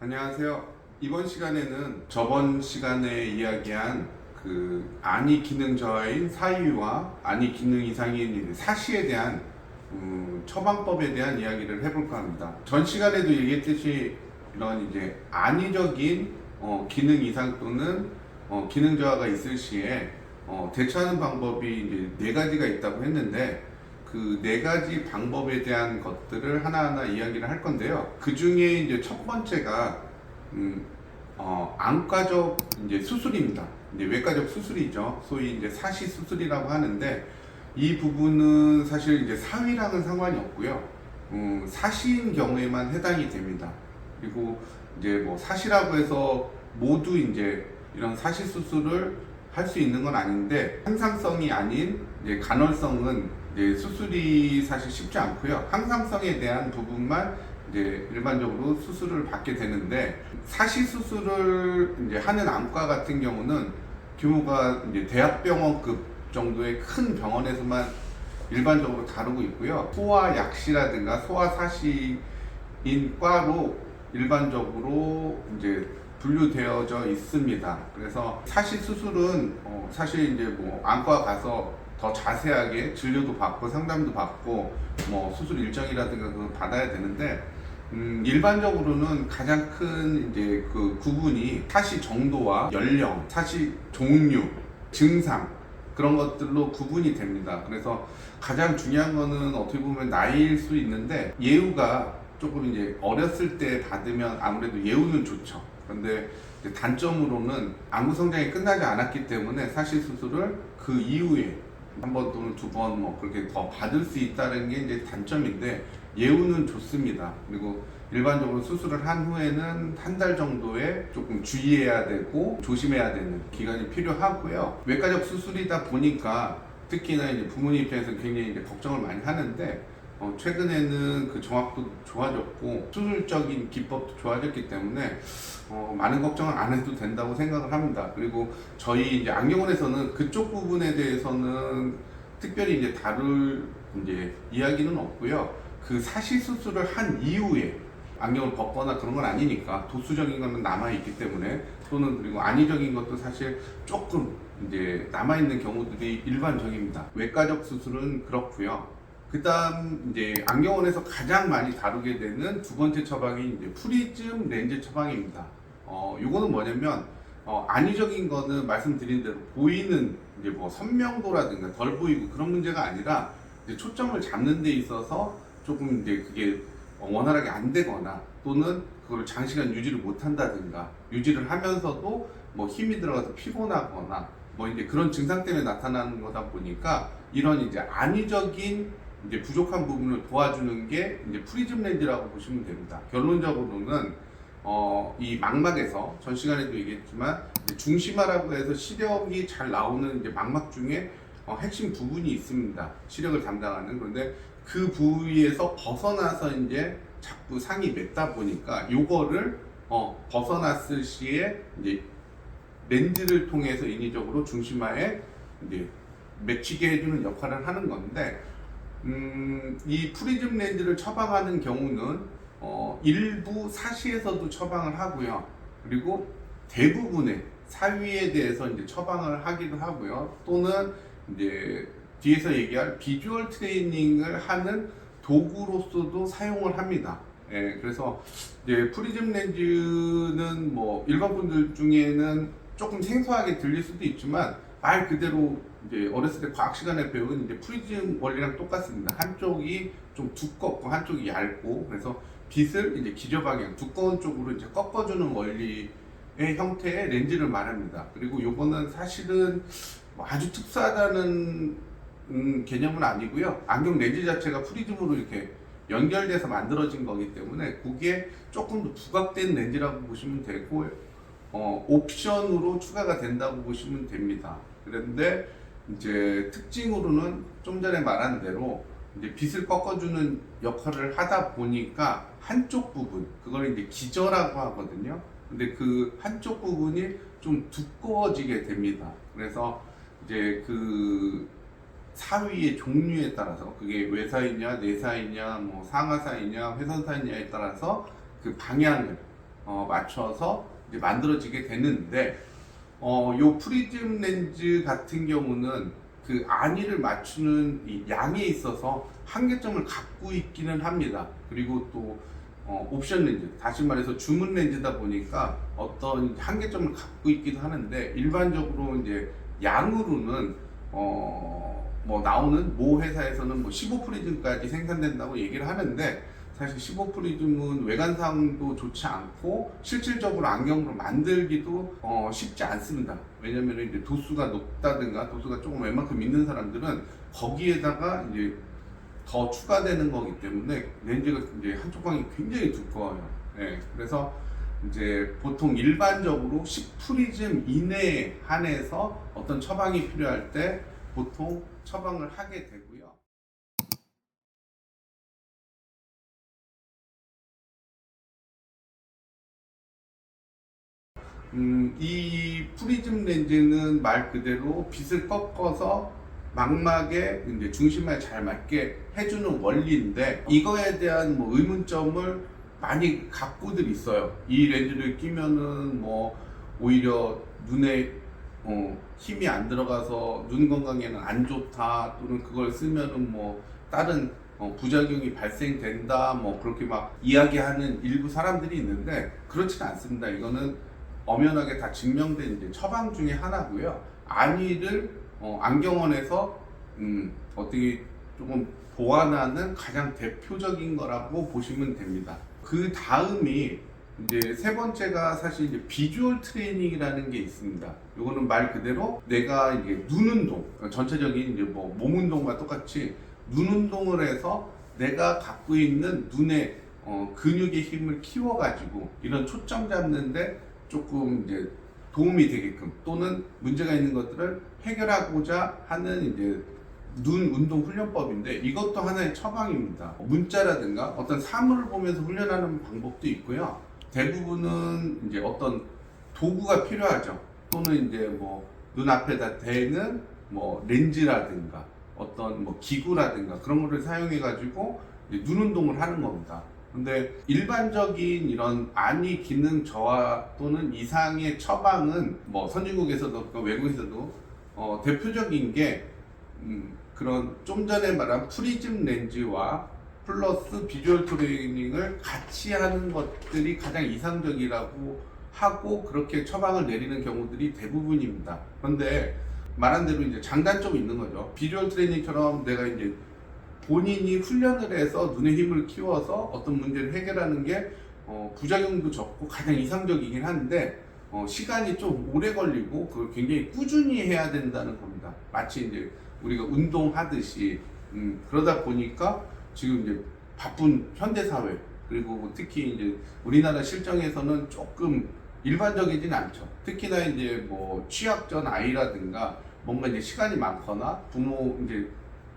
안녕하세요. 이번 시간에는 저번 시간에 이야기한 안이 기능 저하인 사위와 안이 기능 이상인 사시에 대한 처방법에 대한 이야기를 해볼까 합니다. 전 시간에도 얘기했듯이 이런 이제 안이적인 기능 이상 또는 기능 저하가 있을 시에 대처하는 방법이 이제 네 가지가 있다고 했는데 그 네 가지 방법에 대한 것들을 하나하나 이야기를 할 건데요. 그 중에 이제 첫 번째가 안과적 이제 수술입니다. 이제 외과적 수술이죠. 소위 이제 사시 수술이라고 하는데 이 부분은 사실 이제 사위랑은 상관이 없고요. 사시인 경우에만 해당이 됩니다. 그리고 이제 뭐 사시라고 해서 모두 이제 이런 사시 수술을 할 수 있는 건 아닌데 항상성이 아닌 이제 간헐성은 이제 수술이 사실 쉽지 않고요. 항상성에 대한 부분만 이제 일반적으로 수술을 받게 되는데 사시 수술을 이제 하는 안과 같은 경우는 규모가 이제 대학병원급 정도의 큰 병원에서만 일반적으로 다루고 있고요. 소아약시라든가 소아사시인 과로 일반적으로 이제 분류되어져 있습니다. 그래서 사시 수술은 사실 이제 뭐 안과 가서 더 자세하게 진료도 받고 상담도 받고 뭐 수술 일정이라든가 그걸 받아야 되는데 일반적으로는 가장 큰 이제 그 구분이 사시 정도와 연령, 사시 종류, 증상 그런 것들로 구분이 됩니다. 그래서 가장 중요한 거는 어떻게 보면 나이일 수 있는데 예후가 조금 이제 어렸을 때 받으면 아무래도 예후는 좋죠. 그런데 단점으로는 안구 성장이 끝나지 않았기 때문에 사시 수술을 그 이후에 한 번 또는 두 번 뭐 그렇게 더 받을 수 있다는 게 이제 단점인데 예후는 좋습니다. 그리고 일반적으로 수술을 한 후에는 한 달 정도에 조금 주의해야 되고 조심해야 되는 기간이 필요하고요. 외과적 수술이다 보니까 특히나 이제 부모님 입장에서 굉장히 이제 걱정을 많이 하는데 최근에는 그 정확도도 좋아졌고 수술적인 기법도 좋아졌기 때문에 많은 걱정을 안 해도 된다고 생각을 합니다. 그리고 저희 이제 안경원에서는 그쪽 부분에 대해서는 특별히 이제 다룰 이제 이야기는 없고요. 그 사시 수술을 한 이후에 안경을 벗거나 그런 건 아니니까 도수적인 거는 남아있기 때문에 또는 그리고 안이적인 것도 사실 조금 이제 남아있는 경우들이 일반적입니다. 외과적 수술은 그렇고요. 그 다음 이제 안경원에서 가장 많이 다루게 되는 두 번째 처방이 이제 프리즘 렌즈 처방입니다. 요거는 뭐냐면 안이적인 거는 말씀드린 대로 보이는 이제 뭐 선명도라든가 덜 보이고 그런 문제가 아니라 이제 초점을 잡는 데 있어서 조금 이제 그게 원활하게 안 되거나 또는 그걸 장시간 유지를 못 한다든가 유지를 하면서도 뭐 힘이 들어가서 피곤하거나 뭐 이제 그런 증상 때문에 나타나는 거다 보니까 이런 이제 안이적인 이제 부족한 부분을 도와주는 게 이제 프리즘 렌즈라고 보시면 됩니다. 결론적으로는 이 망막에서 전 시간에도 얘기했지만 중심화라고 해서 시력이 잘 나오는 이제 망막 중에 핵심 부분이 있습니다. 시력을 담당하는. 그런데 그 부위에서 벗어나서 이제 자꾸 상이 맺다 보니까 요거를 벗어났을 시에 이제 렌즈를 통해서 인위적으로 중심화에 이제 맺히게 해주는 역할을 하는 건데 이 프리즘 렌즈를 처방하는 경우는 일부 사시에서도 처방을 하고요. 그리고 대부분의 사위에 대해서 이제 처방을 하기도 하고요. 또는 이제 뒤에서 얘기할 비주얼 트레이닝을 하는 도구로서도 사용을 합니다. 예, 그래서 이제 프리즘 렌즈는 뭐 일반 분들 중에는 조금 생소하게 들릴 수도 있지만 말 그대로 이제 어렸을 때 과학 시간에 배운 이제 프리즘 원리랑 똑같습니다. 한쪽이 좀 두껍고 한쪽이 얇고 그래서 빛을 이제 기저방향 두꺼운 쪽으로 이제 꺾어주는 원리의 형태의 렌즈를 말합니다. 그리고 요거는 사실은 뭐 아주 특수하다는 개념은 아니고요. 안경 렌즈 자체가 프리즘으로 이렇게 연결돼서 만들어진 거기 때문에 그게 조금 더 부각된 렌즈라고 보시면 되고 옵션으로 추가가 된다고 보시면 됩니다. 그런데 이제 특징으로는 좀 전에 말한 대로 이제 빛을 꺾어주는 역할을 하다 보니까 한쪽 부분, 그걸 이제 기저라고 하거든요. 근데 그 한쪽 부분이 좀 두꺼워지게 됩니다. 그래서 이제 그 사위의 종류에 따라서 그게 외사이냐, 내사이냐, 뭐 상하사이냐, 회선사이냐에 따라서 그 방향을 맞춰서 이제 만들어지게 되는데, 요 프리즘 렌즈 같은 경우는 그 안위를 맞추는 이 양에 있어서 한계점을 갖고 있기는 합니다. 그리고 또 옵션 렌즈, 다시 말해서 주문 렌즈다 보니까 어떤 한계점을 갖고 있기도 하는데, 일반적으로 이제 양으로는 뭐 나오는 모 회사에서는 뭐 15 프리즘까지 생산된다고 얘기를 하는데, 사실 15 프리즘은 외관상도 좋지 않고 실질적으로 안경으로 만들기도 쉽지 않습니다. 왜냐면 이제 도수가 높다든가 도수가 조금 웬만큼 있는 사람들은 거기에다가 이제 더 추가되는 거기 때문에 렌즈가 이제 한쪽 광이 굉장히 두꺼워요. 네, 그래서 이제 보통 일반적으로 10 프리즘 이내에 한해서 어떤 처방이 필요할 때 보통 처방을 하게 되고요. 이 프리즘 렌즈는 말 그대로 빛을 꺾어서 망막에 이제 중심에 잘 맞게 해주는 원리인데, 이거에 대한 뭐 의문점을 많이 갖고들 있어요. 이 렌즈를 끼면은 뭐 오히려 눈에 힘이 안 들어가서 눈 건강에는 안 좋다, 또는 그걸 쓰면은 뭐 다른 부작용이 발생된다, 뭐 그렇게 막 이야기하는 일부 사람들이 있는데, 그렇지는 않습니다. 이거는 엄연하게 다 증명된 이제 처방 중에 하나고요. 안위를 안경원에서 어떻게 조금 보완하는 가장 대표적인 거라고 보시면 됩니다. 그 다음이 이제 세 번째가 사실 이제 비주얼 트레이닝이라는 게 있습니다. 이거는 말 그대로 내가 이제 눈 운동, 전체적인 이제 뭐 몸 운동과 똑같이 눈 운동을 해서 내가 갖고 있는 눈의 근육의 힘을 키워가지고 이런 초점 잡는데 조금 이제 도움이 되게끔, 또는 문제가 있는 것들을 해결하고자 하는 이제 눈 운동 훈련법인데, 이것도 하나의 처방입니다. 문자라든가 어떤 사물을 보면서 훈련하는 방법도 있고요. 대부분은 이제 어떤 도구가 필요하죠. 또는 이제 뭐 눈앞에다 대는 뭐 렌즈라든가 어떤 뭐 기구라든가 그런 거를 사용해 가지고 눈 운동을 하는 겁니다. 근데 일반적인 이런 안위 기능 저하 또는 이상의 처방은 뭐 선진국에서도 외국에서도 대표적인 게 그런 좀 전에 말한 프리즘 렌즈와 플러스 비주얼 트레이닝을 같이 하는 것들이 가장 이상적이라고 하고 그렇게 처방을 내리는 경우들이 대부분입니다. 그런데 말한 대로 이제 장단점이 있는 거죠. 비주얼 트레이닝처럼 내가 이제 본인이 훈련을 해서 눈의 힘을 키워서 어떤 문제를 해결하는 게 부작용도 적고 가장 이상적이긴 한데, 시간이 좀 오래 걸리고 그걸 굉장히 꾸준히 해야 된다는 겁니다. 마치 이제 우리가 운동하듯이. 그러다 보니까 지금 이제 바쁜 현대사회, 그리고 특히 이제 우리나라 실정에서는 조금 일반적이진 않죠. 특히나 이제 뭐 취약전 아이라든가 뭔가 이제 시간이 많거나 부모 이제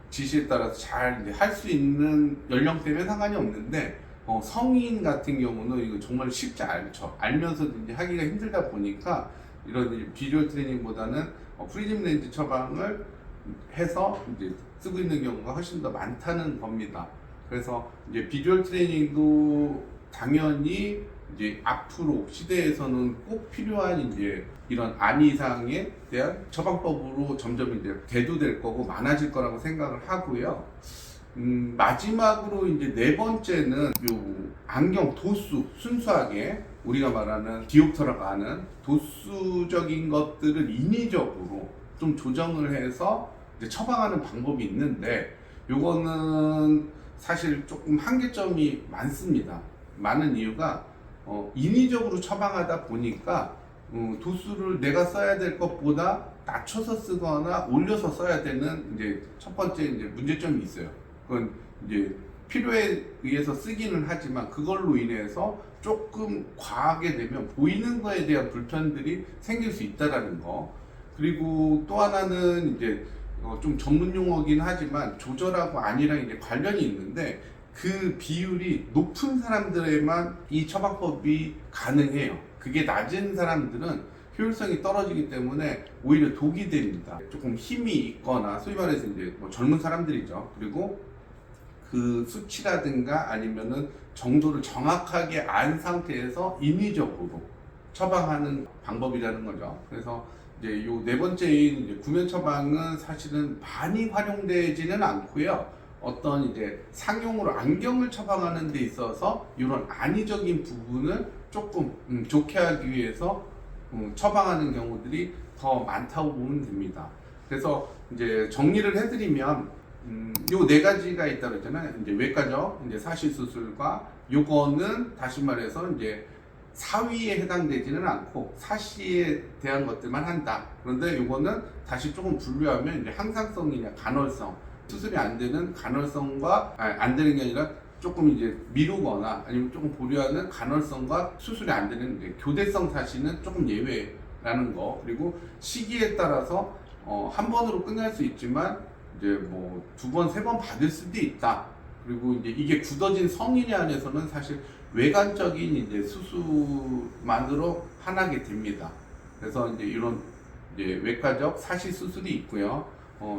지시에 따라서 잘 할 수 있는 연령대면 상관이 없는데, 성인 같은 경우는 이거 정말 쉽지 않죠. 알면서도 이제 하기가 힘들다 보니까 이런 비주얼 트레이닝보다는 프리즘 렌즈 처방을 해서 이제 쓰고 있는 경우가 훨씬 더 많다는 겁니다. 그래서 이제 비주얼 트레이닝도 당연히 이제 앞으로 시대에서는 꼭 필요한 이제 이런 안이상에 대한 처방법으로 점점 이제 대두될 거고 많아질 거라고 생각을 하고요. 마지막으로 이제 네 번째는 요 안경 도수, 순수하게 우리가 말하는 디옵터라고 하는 도수적인 것들을 인위적으로 좀 조정을 해서 이제 처방하는 방법이 있는데, 요거는 사실 조금 한계점이 많습니다. 많은 이유가 인위적으로 처방하다 보니까 도수를 내가 써야 될 것보다 낮춰서 쓰거나 올려서 써야 되는 이제 첫 번째 이제 문제점이 있어요. 그건 이제 필요에 의해서 쓰기는 하지만 그걸로 인해서 조금 과하게 되면 보이는 거에 대한 불편들이 생길 수 있다라는 거. 그리고 또 하나는 이제 좀 전문 용어긴 하지만 조절하고 안이랑 이제 관련이 있는데, 그 비율이 높은 사람들에만 이 처방법이 가능해요. 그게 낮은 사람들은 효율성이 떨어지기 때문에 오히려 독이 됩니다. 조금 힘이 있거나 소위 말해서 이제 뭐 젊은 사람들이죠. 그리고 그 수치라든가 아니면은 정도를 정확하게 안 상태에서 인위적으로 처방하는 방법이라는 거죠. 그래서 이제 요 네 번째인 이제 구면 처방은 사실은 많이 활용되지는 않고요. 어떤 이제 상용으로 안경을 처방하는 데 있어서 이런 안의적인 부분을 조금 좋게 하기 위해서 처방하는 경우들이 더 많다고 보면 됩니다. 그래서 이제 정리를 해드리면 요 네 가지가 있다고 했잖아요. 이제 외과적, 이제 사시 수술과 요거는 다시 말해서 이제 사위에 해당되지는 않고 사시에 대한 것들만 한다. 그런데 요거는 다시 조금 분류하면 이제 항상성이냐 간헐성, 수술이 안 되는 간헐성과 안 되는 게 아니라 조금 이제 미루거나 아니면 조금 보류하는 간헐성과 수술이 안 되는 이제 교대성 사시는 조금 예외라는 거. 그리고 시기에 따라서 한 번으로 끝날 수 있지만 이제 뭐 두 번, 세 번 받을 수도 있다. 그리고 이제 이게 굳어진 성인에 한해서는 사실 외관적인 이제 수술만으로 하나게 됩니다. 그래서 이제 이런 이제 외과적 사시 수술이 있고요.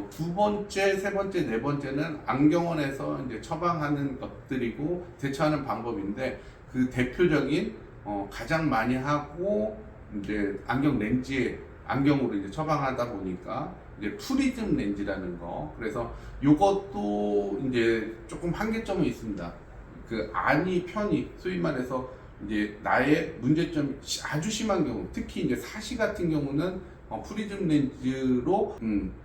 두 번째, 세 번째, 네 번째는 안경원에서 이제 처방하는 것들이고 대처하는 방법인데 그 대표적인 가장 많이 하고 이제 안경 렌즈에 안경으로 이제 처방하다 보니까 이제 프리즘 렌즈라는 거. 그래서 요것도 이제 조금 한계점이 있습니다. 그 안이 편이 소위 말해서 이제 나의 문제점이 아주 심한 경우, 특히 이제 사시 같은 경우는 프리즘 렌즈로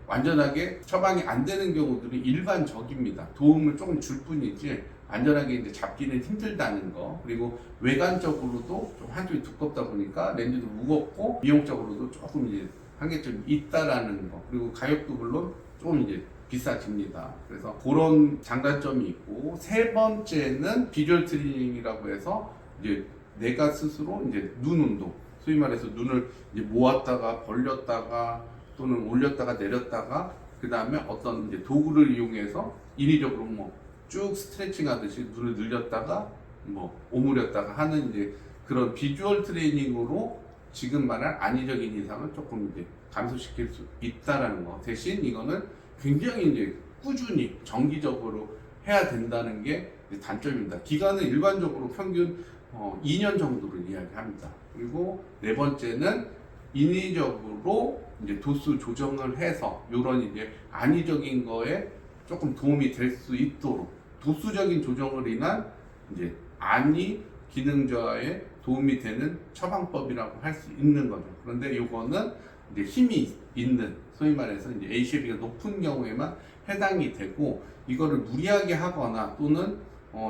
완전하게 처방이 안 되는 경우들이 일반적입니다. 도움을 조금 줄 뿐이지 안전하게 이제 잡기는 힘들다는 거. 그리고 외관적으로도 좀 한쪽이 두껍다 보니까 렌즈도 무겁고 미용적으로도 조금 이제 한계점이 있다라는 거. 그리고 가격도 물론 조금 이제 비싸집니다. 그래서 그런 장단점이 있고, 세 번째는 비주얼 트리밍이라고 해서 이제 내가 스스로 이제 눈 운동, 소위 말해서 눈을 이제 모았다가 벌렸다가 또는 올렸다가 내렸다가 그 다음에 어떤 이제 도구를 이용해서 인위적으로 뭐 쭉 스트레칭 하듯이 눈을 늘렸다가 뭐 오므렸다가 하는 이제 그런 비주얼 트레이닝으로 지금 말한 안의적인 이상을 조금 이제 감소시킬 수 있다라는 거. 대신 이거는 굉장히 이제 꾸준히 정기적으로 해야 된다는 게 단점입니다. 기간은 일반적으로 평균 2년 정도를 이야기합니다. 그리고 네 번째는 인위적으로 이제 도수 조정을 해서 이런 이제 안의적인 거에 조금 도움이 될 수 있도록 도수적인 조정을 인한 이제 안의 기능 저하에 도움이 되는 처방법이라고 할 수 있는 거죠. 그런데 이거는 이제 힘이 있는, 소위 말해서 이제 ACV가 높은 경우에만 해당이 되고, 이거를 무리하게 하거나 또는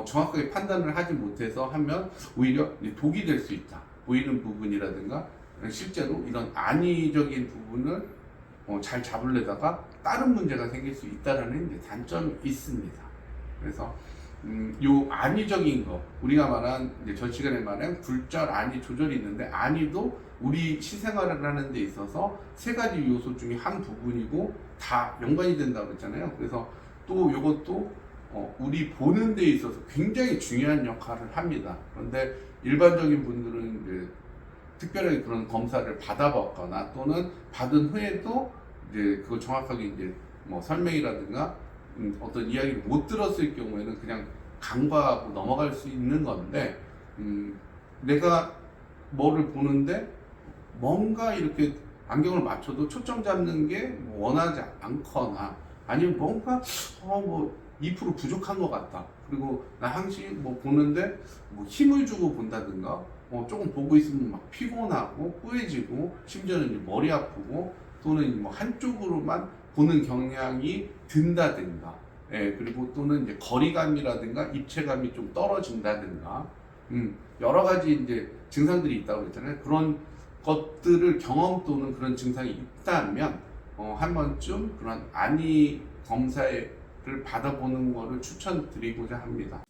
정확하게 판단을 하지 못해서 하면 오히려 독이 될 수 있다. 보이는 부분이라든가 실제로 이런 안의적인 부분을 잘 잡으려다가 다른 문제가 생길 수 있다는 이제 단점이 있습니다. 그래서 요 안의적인 거, 우리가 말한 이제 전 시간에 말한 굴절 안의 조절이 있는데, 안의도 우리 시생활을 하는 데 있어서 세 가지 요소 중에 한 부분이고 다 연관이 된다고 그랬잖아요. 그래서 또 요것도 우리 보는 데 있어서 굉장히 중요한 역할을 합니다. 그런데 일반적인 분들은 이제 특별하게 그런 검사를 받아봤거나 또는 받은 후에도 이제 그걸 정확하게 이제 뭐 설명이라든가 어떤 이야기를 못 들었을 경우에는 그냥 간과하고 넘어갈 수 있는 건데, 내가 뭐를 보는데 뭔가 이렇게 안경을 맞춰도 초점 잡는 게 원하지 않거나 아니면 뭔가 뭐 2% 부족한 것 같다. 그리고 나 항상 뭐 보는데 뭐 힘을 주고 본다든가 조금 보고 있으면 막 피곤하고 뿌해지고 심지어는 이제 머리 아프고 또는 뭐 한쪽으로만 보는 경향이 든다든가, 그리고 또는 이제 거리감이라든가 입체감이 좀 떨어진다든가, 여러 가지 이제 증상들이 있다고 그랬잖아요. 그런 것들을 경험 또는 그런 증상이 있다면 한 번쯤 그런 안의 검사를 받아보는 것을 추천드리고자 합니다.